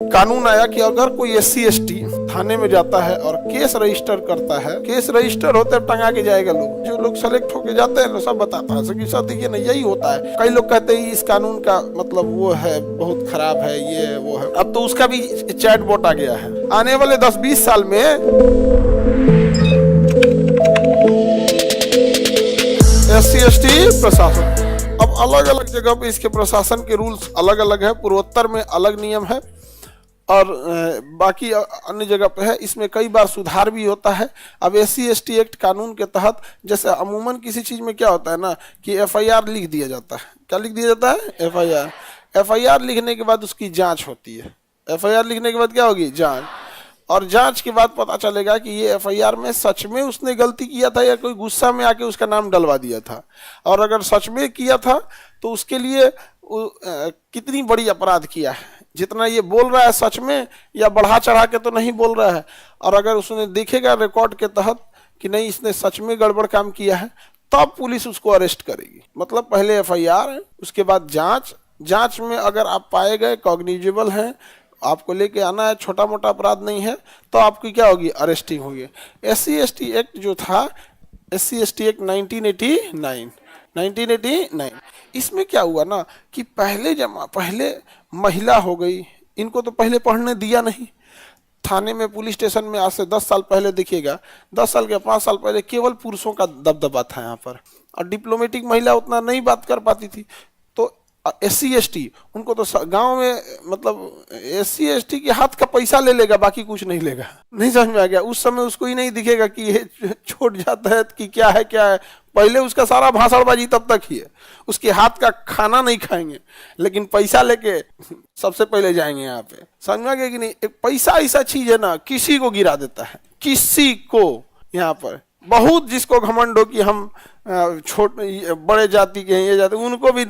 कानून आया कि अगर कोई SC/ST थाने में जाता है और केस रजिस्टर करता है, केस रजिस्टर होते टंगा के जाएगा लोग, जो लोग सेलेक्ट होके जाते हैं सब बताता है कि सर देखिए ना यही होता है। कई लोग कहते हैं इस कानून का मतलब वो है बहुत खराब है, ये वो है। अब तो उसका भी चैट बोट आ गया है। आने वाले 10-20 साल में SC/ST प्रशासन अब अलग अलग जगह पे इसके प्रशासन के रूल्स अलग अलग है। पूर्वोत्तर में अलग नियम है और बाकी अन्य जगह पे है। इसमें कई बार सुधार भी होता है। अब SC/ST एक्ट कानून के तहत जैसे अमूमन किसी चीज़ में क्या होता है ना कि FIR लिख दिया जाता है। क्या लिख दिया जाता है? FIR लिखने के बाद उसकी जांच होती है। FIR लिखने के बाद क्या होगी? जांच। और जांच के बाद पता चलेगा कि ये FIR में सच में उसने गलती किया था या कोई गुस्सा में आके उसका नाम डलवा दिया था। और अगर सच में किया था तो उसके लिए कितनी बड़ी अपराध किया है, जितना ये बोल रहा है सच में या बढ़ा चढ़ा के तो नहीं बोल रहा है। और अगर उसने देखेगा रिकॉर्ड के तहत कि नहीं इसने सच में गड़बड़ काम किया है, तब पुलिस उसको अरेस्ट करेगी। मतलब पहले FIR, उसके बाद जांच। जांच में अगर आप पाए गए कॉग्निजेबल हैं, आपको लेके आना है, छोटा मोटा अपराध नहीं है, तो आपकी क्या होगी? अरेस्टिंग होगी। SC/ST एक्ट जो था, SC/ST एक्ट 1989, इसमें क्या हुआ ना कि पहले महिला हो गई, इनको तो पहले पढ़ने दिया नहीं। थाने में, पुलिस स्टेशन में आज से 10 साल पहले देखिएगा, 10 साल के 5 साल पहले केवल पुरुषों का दबदबा था यहाँ पर, और डिप्लोमेटिक महिला उतना नहीं बात कर पाती थी। तो SC/ST उनको तो गांव में मतलब SC/ST के हाथ का पैसा ले लेगा, बाकी कुछ नहीं लेगा। नहीं समझ में आ गया? उस समय उसको ही नहीं दिखेगा कि ये छोड़ जाता है कि क्या है क्या है। पहले उसका सारा भाषणबाजी तब तक ही है, उसके हाथ का खाना नहीं खाएंगे, लेकिन पैसा लेके सबसे पहले जाएंगे यहाँ पे। समझ में आ गया कि नहीं? एक पैसा ऐसा चीज है ना, किसी को गिरा देता है, किसी को। यहाँ पर बहुत जिसको घमंड हो कि हम बड़े जाति के हैं, ये जाति, उनको भी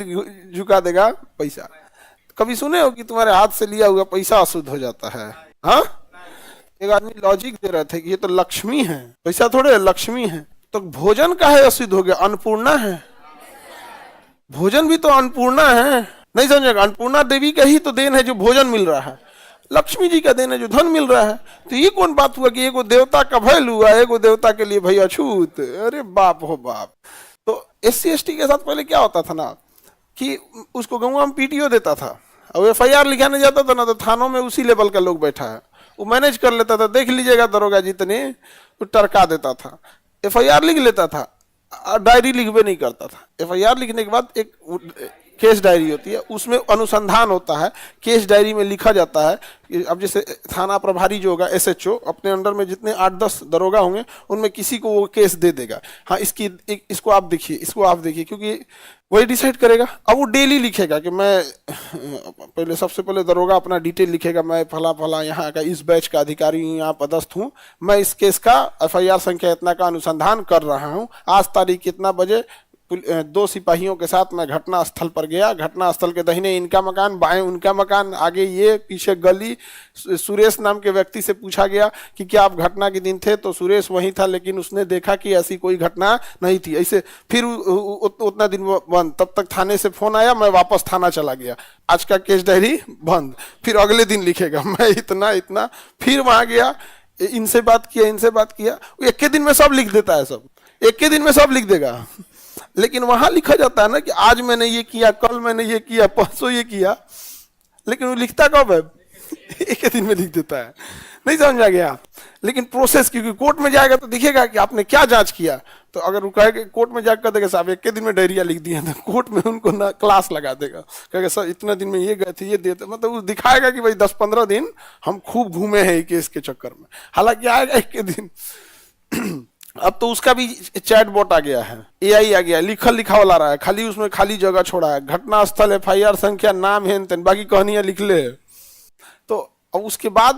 झुका देगा पैसा। कभी सुने हो कि तुम्हारे हाथ से लिया हुआ पैसा अशुद्ध हो जाता है? हाँ, एक आदमी लॉजिक दे रहे थे कि ये तो लक्ष्मी है, पैसा थोड़े लक्ष्मी है। तो भोजन का है अशुद्ध हो गया? अन्नपूर्णा है, भोजन भी तो अन्नपूर्णा है। नहीं समझेगा? अन्नपूर्णा देवी का ही तो देन है जो भोजन मिल रहा है, लक्ष्मी जी का देन है जो धन मिल रहा है। तो ये कौन बात हुआ कि एगो देवता का भयल हुआ, एगो देवता के लिए भाई अछूत? अरे बाप हो बाप। तो SC/ST के साथ पहले क्या होता था ना कि उसको गाँव में PTO देता था, और FIR लिखाने जाता था ना तो थानों में उसी लेवल का लोग बैठा है, वो मैनेज कर लेता था। देख लीजिएगा दरोगा जितने, वो टरका देता था। FIR लिख लेता था, डायरी लिखवे नहीं करता था। FIR लिखने के बाद एक केस डायरी होती है, उसमें अनुसंधान होता है। केस डायरी में लिखा जाता है कि अब जैसे थाना प्रभारी जो होगा SHO, अपने अंडर में जितने 8-10 दरोगा होंगे उनमें किसी को वो केस दे देगा। हाँ, इसको आप देखिए, इसको आप देखिए, क्योंकि वही डिसाइड करेगा। अब वो डेली लिखेगा कि मैं पहले, सबसे पहले दरोगा अपना डिटेल लिखेगा, मैं फला फला यहाँ का इस बैच का अधिकारी हूँ, यहाँ पदस्थ हूँ, मैं इस केस का FIR संख्या इतना का अनुसंधान कर रहा हूँ, आज तारीख कितना बजे 2 सिपाहियों के साथ मैं घटना स्थल पर गया, घटना स्थल के दाहिने इनका मकान, बाएं उनका मकान, आगे ये, पीछे गली। सुरेश नाम के व्यक्ति से पूछा गया कि क्या आप घटना के दिन थे? तो सुरेश वहीं था, लेकिन उसने देखा कि ऐसी कोई घटना नहीं थी। ऐसे फिर उतना दिन बंद, तब तक थाने से फोन आया, मैं वापस थाना चला गया, आज का केस डायरी बंद। फिर अगले दिन लिखेगा मैं इतना इतना, फिर वहां गया, इनसे बात किया। एक के दिन में सब लिख देता है, सब एक के दिन में सब लिख देगा। लेकिन वहां लिखा जाता है ना कि आज मैंने ये किया, कल मैंने ये किया, परसों ये किया, लेकिन वो लिखता कब है? एक दिन में लिख देता है। नहीं समझ आ गया? लेकिन प्रोसेस, क्योंकि कोर्ट में जाएगा तो दिखेगा कि आपने क्या जांच किया। तो अगर वो कहेगा कोर्ट में जाकर देगा साहब एक के दिन में डायरिया लिख दिया, तो कोर्ट में उनको ना क्लास लगा देगा, कहेगा सर इतना दिन में ये गए थे, ये देते, मतलब वो दिखाएगा कि भाई 10-15 दिन हम खूब घूमे हैं केस के चक्कर में। हालांकि आएगा एक के दिन। अब तो उसका भी चैट बोट आ गया है, AI आ गया, लिखा वाला रहा है, खाली उसमें खाली जगह छोड़ा है, घटना स्थल, FIR संख्या, नाम है, बाकी कहानियां लिख ले। तो अब उसके बाद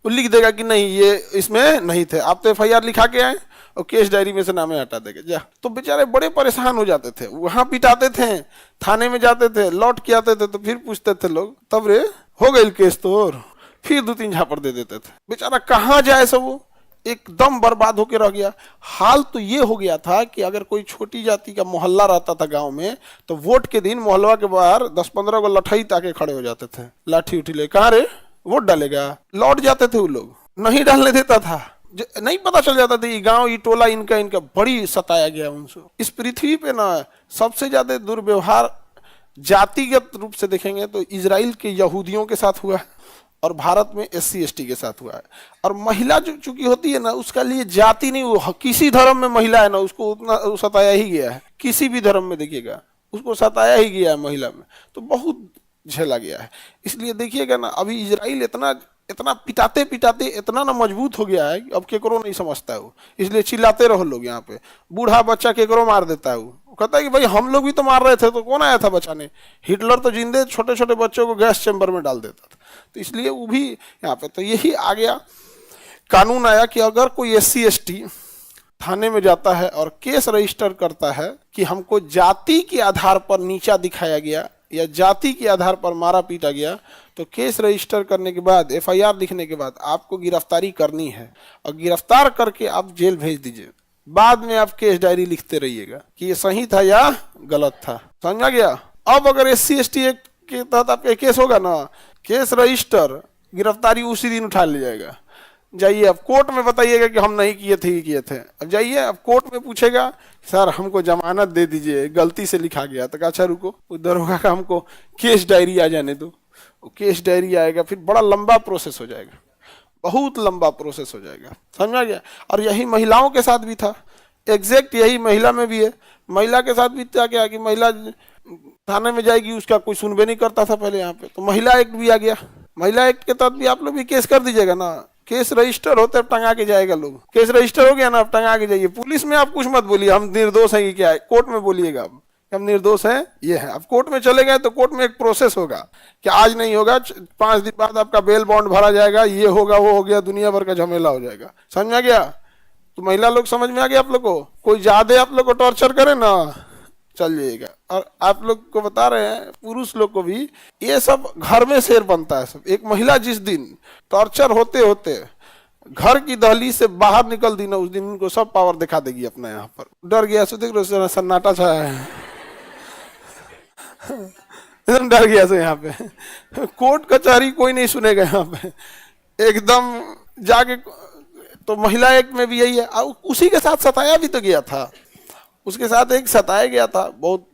वो लिख देगा कि नहीं ये इसमें नहीं थे, आप तो FIR लिखा के आए और केस डायरी में से नाम हटा देगा जा। तो बेचारे बड़े परेशान हो जाते थे, वहां पिटाते थे, थाने में जाते थे, लौट के आते थे, तो फिर पूछते थे लोग, तब रे हो गई केस तो, और फिर 2-3 झापड़ दे देते थे। बेचारा कहाँ जाए सब, वो एकदम बर्बाद होके रह गया। हाल तो ये हो गया था कि अगर कोई छोटी जाति का मोहल्ला रहता था गांव में, तो वोट के दिन मोहल्ला के बाहर 10-15 को लठई ताके खड़े हो जाते थे, लाठी उठी ले, कहाँ रे वोट डालेगा? लौट जाते थे वो लोग, नहीं डालने देता था। नहीं पता चल जाता था ये गांव, ये टोला इनका इनका, बड़ी सताया गया उनसे। इस पृथ्वी पे ना सबसे ज्यादा दुर्व्यवहार जातिगत रूप से देखेंगे तो इजराइल के यहूदियों के साथ हुआ है और भारत में SC ST के साथ हुआ है। और महिला जो चूंकि होती है ना, उसका लिए जाति नहीं, वो किसी धर्म में महिला है ना, उसको उतना सताया ही गया है। किसी भी धर्म में देखिएगा उसको सताया ही गया है महिला में, तो बहुत झेला गया है। इसलिए देखिएगा ना, अभी इजराइल इतना इतना पिटाते पिटाते इतना ना मजबूत हो गया है कि अब केकरो नहीं समझता है वो। इसलिए चिल्लाते रहो लोग, यहाँ पे बूढ़ा बच्चा केकरो मार देता है वो कहता है कि भाई हम लोग भी तो मार रहे थे, तो कौन आया था बचाने? हिटलर तो जिंदे छोटे छोटे बच्चों को गैस चैम्बर में डाल देता था। तो इसलिए वो भी यहाँ पे, तो यही आ गया कानून आया कि अगर कोई SC ST थाने में जाता है और केस रजिस्टर करता है कि हमको जाति के आधार पर नीचा दिखाया गया या जाति के आधार पर मारा पीटा गया, तो केस रजिस्टर करने के बाद, FIR लिखने के बाद आपको गिरफ्तारी करनी है और गिरफ्तार करके आप जेल भेज दीजिए। बाद में आप केस डायरी लिखते रहिएगा कि ये सही था या गलत था। समझा गया? अब अगर SC ST एक्ट के तहत आपका केस होगा ना, केस रजिस्टर, गिरफ्तारी उसी दिन उठा लिया जाएगा। जाइए अब कोर्ट में बताइएगा कि हम नहीं किए थे, किए थे। अब जाइए, अब कोर्ट में पूछेगा सर हमको जमानत दे दीजिए, गलती से लिखा गया। तो अच्छा रुको, दरोगा का हमको केस डायरी आ जाने दो। केस डायरी आएगा, फिर बड़ा लंबा प्रोसेस हो जाएगा, बहुत लंबा प्रोसेस हो जाएगा। समझा गया? और यही महिलाओं के साथ भी था, एग्जैक्ट यही महिला में भी है। महिला के साथ भी क्या कि महिला थाने में जाएगी, उसका कोई सुनबे नहीं करता था पहले यहाँ पे, तो महिला एक्ट भी आ गया। महिला एक्ट के तहत भी आप लोग भी केस कर दीजिएगा ना, केस रजिस्टर होते अब टंगा के जाएगा लोग। केस रजिस्टर हो गया ना, अब टंगा के जाइए। पुलिस में आप कुछ मत बोलिए हम निर्दोष हैं कि क्या है, कोर्ट में बोलिएगा अब हम निर्दोष हैं ये है। अब कोर्ट में चले गए तो कोर्ट में एक प्रोसेस होगा कि आज नहीं होगा, 5 दिन बाद आपका बेल बॉन्ड भरा जाएगा, ये होगा वो हो गया, दुनिया भर का झमेला हो जाएगा। समझ गया? तो महिला लोग समझ में आ गया आप लोग को? कोई ज्यादा आप लोग को टॉर्चर करे ना, चल जाइएगा। और आप लोग को बता रहे हैं, पुरुष लोग को भी, ये सब घर में शेर बनता है सब। एक महिला जिस दिन टॉर्चर होते होते घर की दहलीज से बाहर निकल दी ना, उस दिन उनको सब पावर दिखा देगी अपना। यहाँ पर डर गया, सो देख रहे सन्नाटा छाया है, एकदम डर गया। यहाँ पे कोर्ट कचहरी कोई नहीं सुनेगा यहाँ पे, एकदम जाके। तो महिला एक्ट में भी यही है। उसी के साथ सताया भी तो गया था, उसके साथ एक सताया गया था, बहुत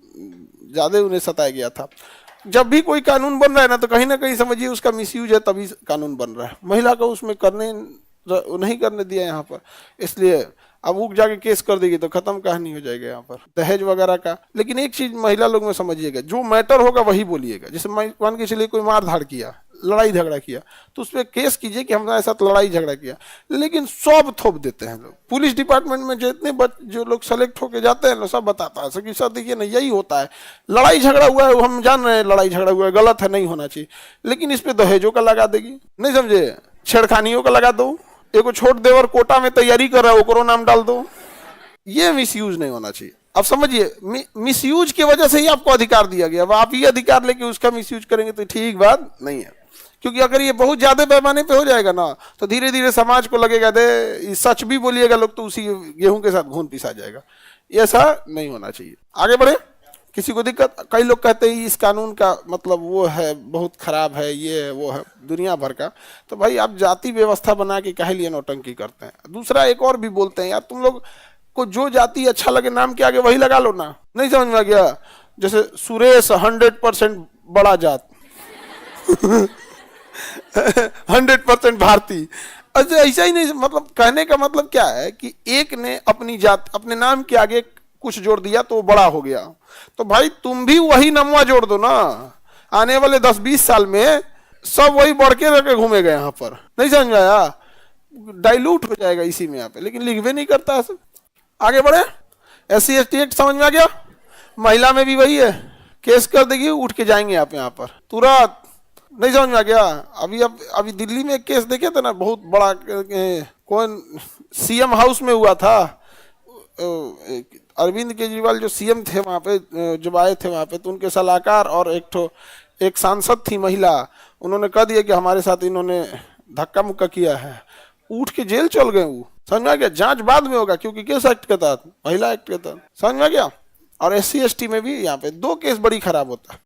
ज्यादा उन्हें सताया गया था। जब भी कोई कानून बन रहा है ना, तो कहीं ना कहीं समझिए उसका मिसयूज है, तभी कानून बन रहा है। महिला को उसमें करने नहीं करने दिया यहाँ पर, इसलिए अब वो जाके केस कर देगी तो खत्म कहानी हो जाएगा यहाँ पर, दहेज वगैरह का। लेकिन एक चीज महिला लोग में समझिएगा, जो मैटर होगा वही बोलिएगा। जैसे मान के चलिए कोई मार धाड़ किया, लड़ाई झगड़ा किया, तो उस पर केस कीजिए कि हमारे साथ लड़ाई झगड़ा किया। लेकिन सब थोप देते हैं लोग। पुलिस डिपार्टमेंट में जितने जो लोग सेलेक्ट होके जाते हैं ना, सब बताता है कि सर देखिए ना, यही होता है, लड़ाई झगड़ा हुआ है, हम जान रहे हैं लड़ाई झगड़ा हुआ है, गलत है, नहीं होना चाहिए, लेकिन इस पे दहेजों का लगा देगी। नहीं समझे? छेड़खानियों का लगा दो, एक छोट देवर कोटा में तैयारी कर रहा है, ओकरो नाम डाल दो। ये मिसयूज नहीं होना चाहिए। अब समझिए, मिसयूज की वजह से ही आपको अधिकार दिया गया। अब आप ये अधिकार लेके उसका मिसयूज करेंगे तो ठीक बात नहीं है। क्योंकि अगर ये बहुत ज्यादा पैमाने पे हो जाएगा ना, तो धीरे धीरे समाज को लगेगा दे सच भी बोलिएगा लोग, तो उसी गेहूं के साथ घून पिसा जाएगा। ऐसा नहीं होना चाहिए। आगे बढ़े। किसी को दिक्कत? कई लोग कहते हैं इस कानून का मतलब वो है, बहुत खराब है, ये है वो है, दुनिया भर का। तो भाई आप जाति व्यवस्था बना के काहे लिए नौटंकी करते हैं? दूसरा एक और भी बोलते हैं, यार तुम लोग को जो जाति अच्छा लगे नाम के आगे वही लगा लो ना। नहीं समझ में आ गया? जैसे सुरेश 100% बड़ा जात 100% भारतीय। अच्छा ऐसा ही नहीं, मतलब कहने का मतलब क्या है कि एक ने अपनी जात अपने नाम के आगे कुछ जोड़ दिया तो वो बड़ा हो गया। तो भाई तुम भी वही नमवा जोड़ दो ना, आने वाले 10-20 साल में सब वही बढ़ के रखे घूमेगा यहाँ पर। नहीं समझ में आया? डाइल्यूट हो जाएगा इसी में यहाँ पे, लेकिन लिखवे नहीं करता है सब। आगे बढ़े। SC ST एक्ट समझ में आ गया? महिला में भी वही है, केस कर देगी, उठ के जाएंगे आप यहाँ पर तुरंत। नहीं समझ में आ गया? अभी दिल्ली में एक केस देखे थे ना, बहुत बड़ा, कौन CM हाउस में हुआ था। अरविंद केजरीवाल जो CM थे वहाँ पे, जब आए थे वहाँ पे, तो उनके सलाहकार और एक सांसद थी महिला, उन्होंने कह दिया कि हमारे साथ इन्होंने धक्का मुक्का किया है, उठ के जेल चल गए वो। समझ में आ गया? जांच बाद में होगा, क्योंकि किस एक्ट के तहत? महिला एक्ट के तहत। समझ में आ गया? और SC ST में भी यहाँ पे 2 केस बड़ी खराब होता है।